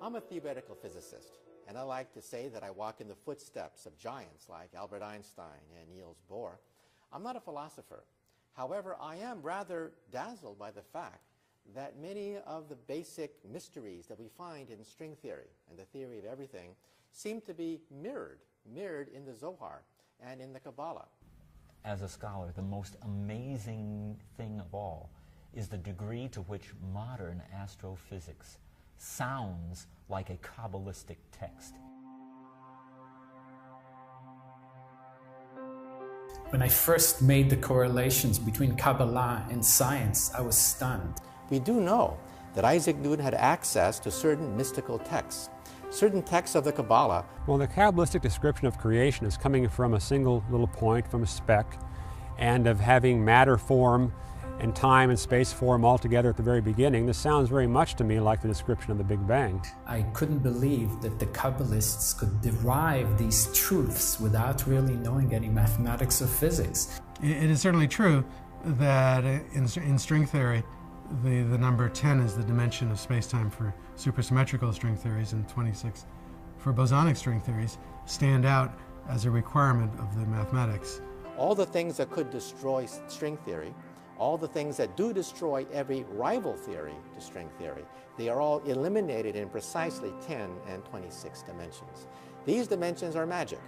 I'm a theoretical physicist, and I like to say that I walk in the footsteps of giants like Albert Einstein and Niels Bohr. I'm not a philosopher. However, I am rather dazzled by the fact that many of the basic mysteries that we find in string theory and the theory of everything seem to be mirrored in the Zohar and in the Kabbalah. As a scholar, the most amazing thing of all is the degree to which modern astrophysics sounds like a Kabbalistic text. When I first made the correlations between Kabbalah and science, I was stunned. We do know that Isaac Newton had access to certain mystical texts, certain texts of the Kabbalah. Well, the Kabbalistic description of creation is coming from a single little point, from a speck, and of having matter form and time and space form all together at the very beginning. This sounds very much to me like the description of the Big Bang. I couldn't believe that the Kabbalists could derive these truths without really knowing any mathematics or physics. It is certainly true that in string theory, the number 10 is the dimension of space-time for supersymmetrical string theories, and 26 for bosonic string theories stand out as a requirement of the mathematics. All the things that could destroy string theory, all the things that do destroy every rival theory to string theory, they are all eliminated in precisely 10 and 26 dimensions. These dimensions are magic.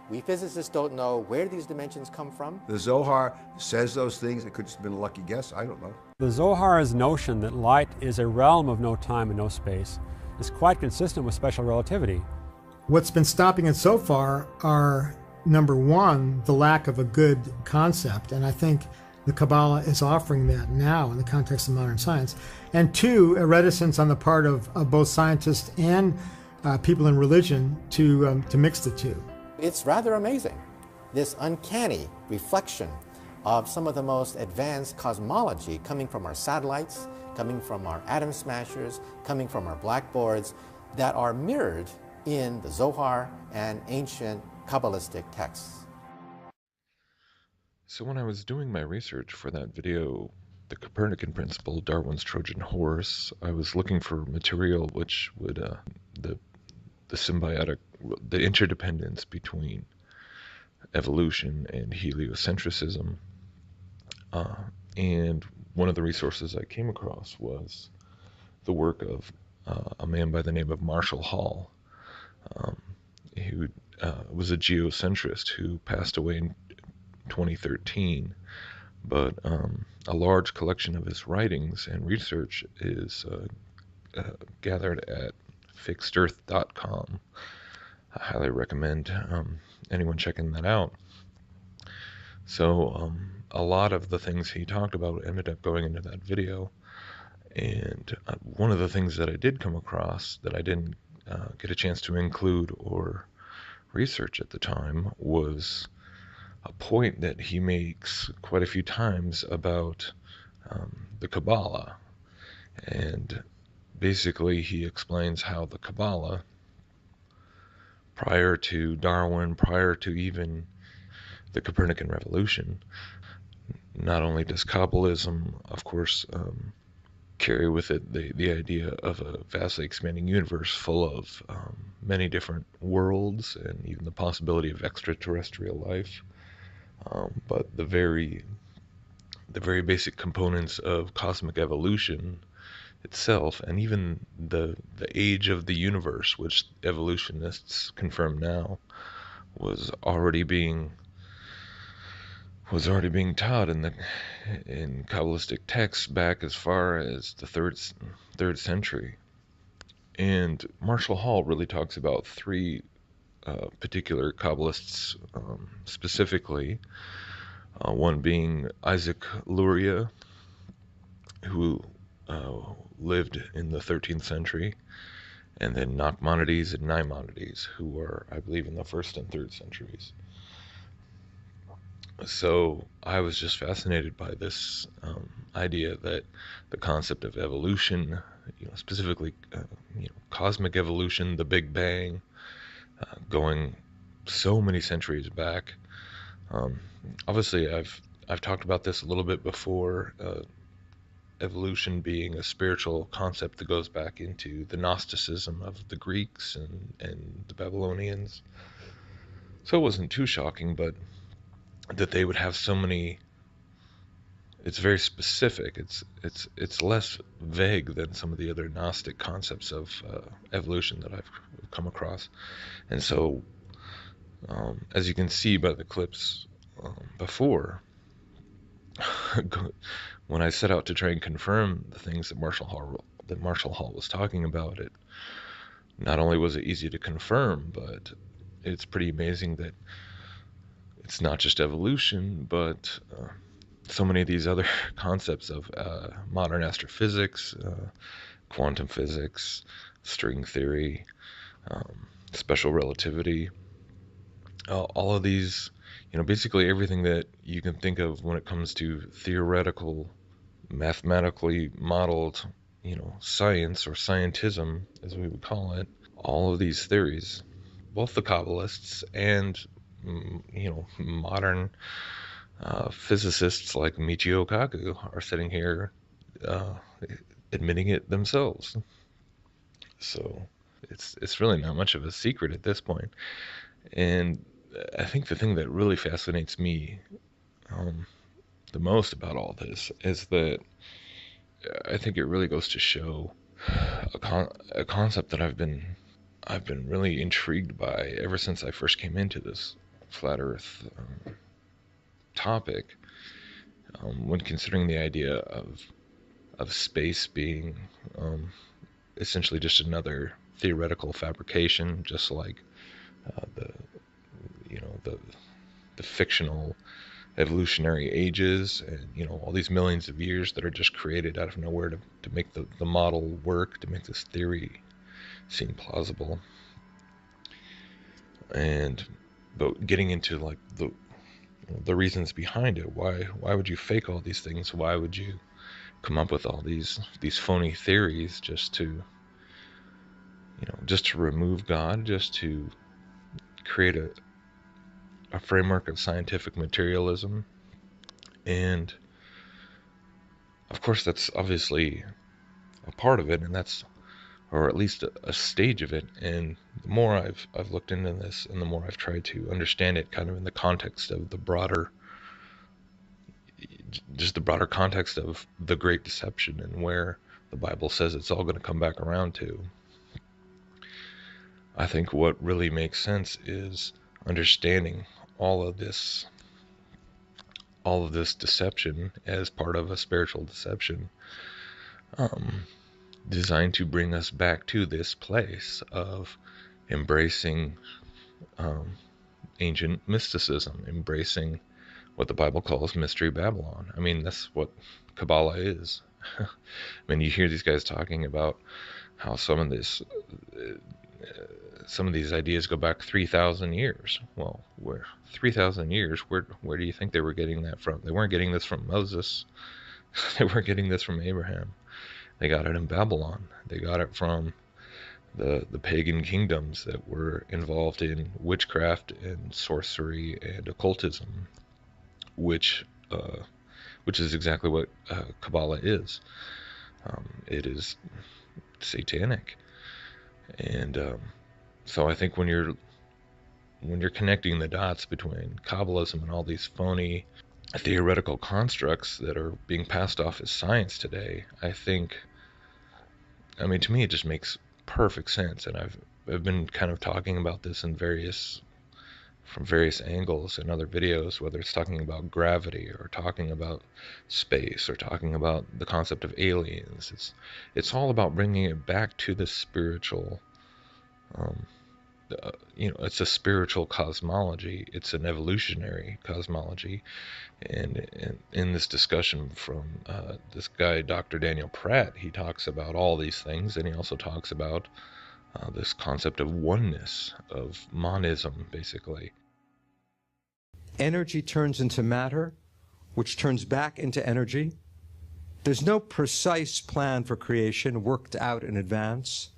We physicists don't know where these dimensions come from. The Zohar says those things. It could just have been a lucky guess. I don't know. The Zohar's notion that light is a realm of no time and no space is quite consistent with special relativity. What's been stopping it so far are, number one, the lack of a good concept, and I think the Kabbalah is offering that now in the context of modern science, and two, a reticence on the part of both scientists and people in religion to mix the two. It's rather amazing, this uncanny reflection of some of the most advanced cosmology coming from our satellites, coming from our atom smashers, coming from our blackboards, that are mirrored in the Zohar and ancient Kabbalistic texts. So when I was doing my research for that video, The Copernican Principle, Darwin's Trojan Horse, I was looking for material which would, the interdependence between evolution and heliocentrism. And one of the resources I came across was the work of a man by the name of Marshall Hall, who was a geocentrist who passed away in 2013, but a large collection of his writings and research is gathered at fixedearth.com. I highly recommend anyone checking that out. So a lot of the things he talked about ended up going into that video, and one of the things that I did come across that I didn't get a chance to include or research at the time was a point that he makes quite a few times about the Kabbalah. And basically he explains how the Kabbalah, prior to Darwin, prior to even the Copernican revolution, not only does Kabbalism, of course, carry with it the idea of a vastly expanding universe full of many different worlds and even the possibility of extraterrestrial life, but the very basic components of cosmic evolution itself, and even the age of the universe, which evolutionists confirm now, was already being taught in Kabbalistic texts back as far as the third century. And Marshall Hall really talks about three particular Kabbalists specifically, one being Isaac Luria, who lived in the 13th century, and then Nachmanides and Maimonides, who were, I believe, in the 1st and 3rd centuries. So I was just fascinated by this idea that the concept of evolution, specifically cosmic evolution, the Big Bang, going so many centuries back. Obviously, I've talked about this a little bit before. evolution being a spiritual concept that goes back into the Gnosticism of the Greeks and the Babylonians. So it wasn't too shocking, but that they would have so many. It's very specific. It's less vague than some of the other Gnostic concepts of evolution that I've come across. And so, as you can see by the clips before, when I set out to try and confirm the things that Marshall Hall was talking about, it not only was it easy to confirm, but it's pretty amazing that it's not just evolution, but so many of these other concepts of modern astrophysics, quantum physics, string theory, special relativity, all of these, basically everything that you can think of when it comes to theoretical, mathematically modeled, science or scientism, as we would call it, all of these theories, both the Kabbalists and, modern physicists like Michio Kaku are sitting here admitting it themselves. So it's really not much of a secret at this point. And I think the thing that really fascinates me the most about all this is that I think it really goes to show a concept that I've been really intrigued by ever since I first came into this flat Earth topic, when considering the idea of space being essentially just another theoretical fabrication, just like the fictional evolutionary ages, and all these millions of years that are just created out of nowhere to make the model work, to make this theory seem plausible. But getting into like the reasons behind it, why would you fake all these things? Why would you come up with all these phony theories just to remove God, just to create a framework of scientific materialism? And of course that's obviously a part of it, and that's, or at least a stage of it. And the more I've looked into this, and the more I've tried to understand it kind of in the context of the broader context of the Great Deception and where the Bible says it's all going to come back around to, I think what really makes sense is understanding all of this deception as part of a spiritual deception, designed to bring us back to this place of embracing ancient mysticism, embracing what the Bible calls Mystery Babylon. I mean, that's what Kabbalah is. I mean, you hear these guys talking about how some of these ideas go back 3,000 years. Well, where 3,000 years? Where do you think they were getting that from? They weren't getting this from Moses. They weren't getting this from Abraham. They got it in Babylon. They got it from the pagan kingdoms that were involved in witchcraft and sorcery and occultism, which is exactly what Kabbalah is. It is satanic, and so I think when you're connecting the dots between Kabbalism and all these phony theoretical constructs that are being passed off as science today, I mean, to me, it just makes perfect sense. And I've been kind of talking about this from various angles in other videos, whether it's talking about gravity or talking about space or talking about the concept of aliens. It's all about bringing it back to the spiritual. It's a spiritual cosmology. It's an evolutionary cosmology. And in this discussion from this guy, Dr. Daniel Pratt, he talks about all these things, and he also talks about this concept of oneness, of monism, basically. Energy turns into matter, which turns back into energy. There's no precise plan for creation worked out in advance.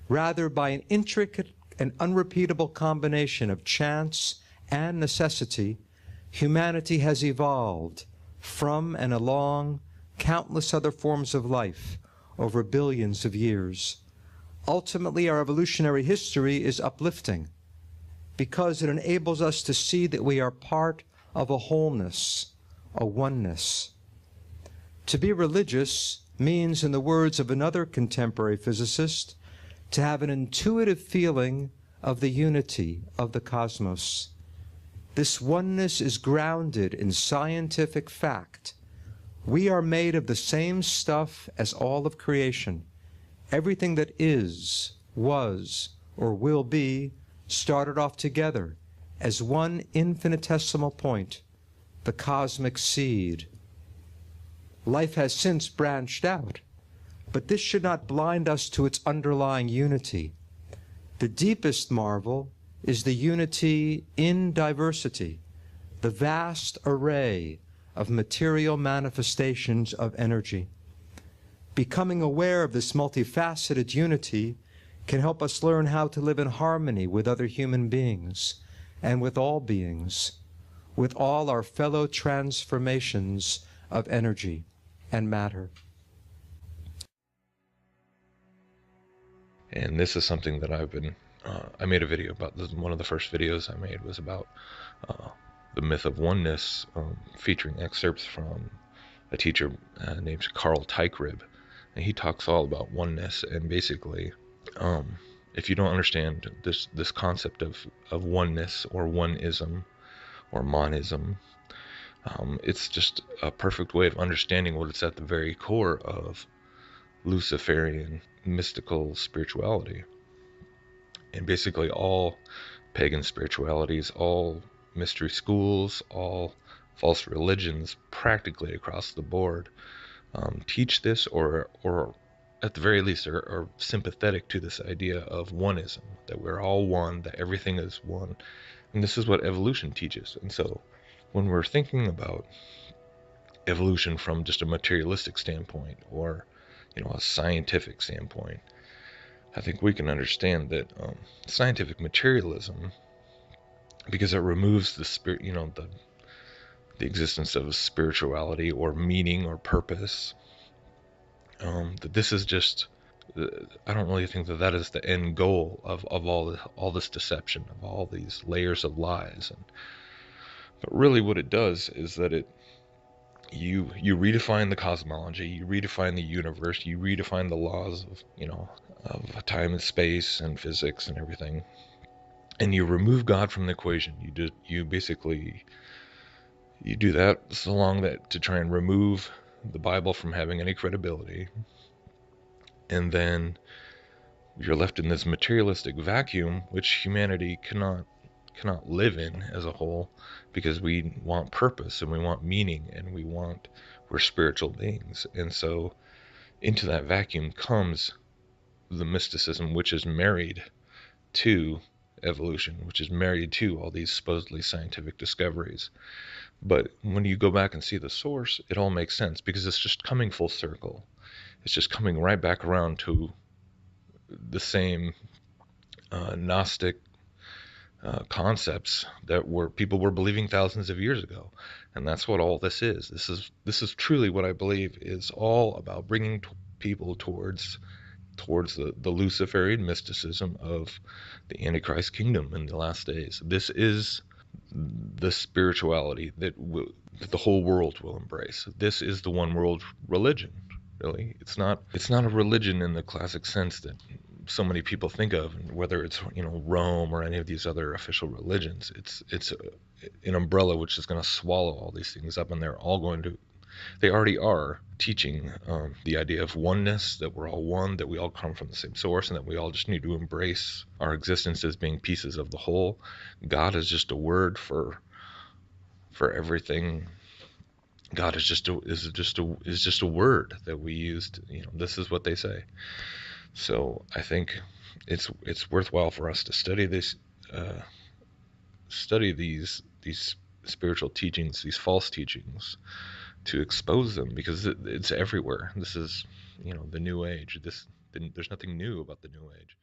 Rather, by an intricate and unrepeatable combination of chance and necessity, humanity has evolved from and along countless other forms of life over billions of years. Ultimately, our evolutionary history is uplifting because it enables us to see that we are part of a wholeness, a oneness. To be religious means, in the words of another contemporary physicist, to have an intuitive feeling of the unity of the cosmos. This oneness is grounded in scientific fact. We are made of the same stuff as all of creation. Everything that is, was, or will be started off together as one infinitesimal point, the cosmic seed. Life has since branched out, but this should not blind us to its underlying unity. The deepest marvel is the unity in diversity, the vast array of material manifestations of energy. Becoming aware of this multifaceted unity can help us learn how to live in harmony with other human beings and with all beings, with all our fellow transformations of energy and matter. And this is something that I've been, I made a video about this. One of the first videos I made was about the myth of oneness, featuring excerpts from a teacher named Carl Teichrieb. And he talks all about oneness, and basically, if you don't understand this concept of oneness or oneism or monism, it's just a perfect way of understanding what it's at the very core of Luciferian mystical spirituality. And basically all pagan spiritualities, all mystery schools, all false religions practically across the board teach this, or at the very least are sympathetic to this idea of oneism, that we're all one, that everything is one. And this is what evolution teaches. And so when we're thinking about evolution from just a materialistic standpoint, or a scientific standpoint, I think we can understand that scientific materialism, because it removes the spirit, the existence of spirituality or meaning or purpose, that this is just, I don't really think that is the end goal of all this deception, of all these layers of lies. But really what it does is that you redefine the cosmology, you redefine the universe, you redefine the laws of time and space and physics and everything, and you remove God from the equation. You do that so long that to try and remove the Bible from having any credibility, and then you're left in this materialistic vacuum which humanity cannot live in as a whole, because we want purpose and we want meaning and we're spiritual beings. And so into that vacuum comes the mysticism, which is married to evolution, which is married to all these supposedly scientific discoveries. But when you go back and see the source, it all makes sense, because it's just coming full circle. It's just coming right back around to the same Gnostic concepts that people were believing thousands of years ago. And that's what all this is. This is truly what I believe is all about, bringing people towards the Luciferian mysticism of the Antichrist kingdom in the last days. This is the spirituality that the whole world will embrace. This is the one world religion, really. It's not a religion in the classic sense that so many people think of, whether it's Rome or any of these other official religions. It's an umbrella which is going to swallow all these things up, and they already are teaching the idea of oneness, that we're all one, that we all come from the same source, and that we all just need to embrace our existence as being pieces of the whole. God is just a word for everything. God is just a word that we used. This is what they say. So I think it's worthwhile for us to study these spiritual teachings, these false teachings, to expose them, because it's everywhere. This is the new age. There's nothing new about the new age.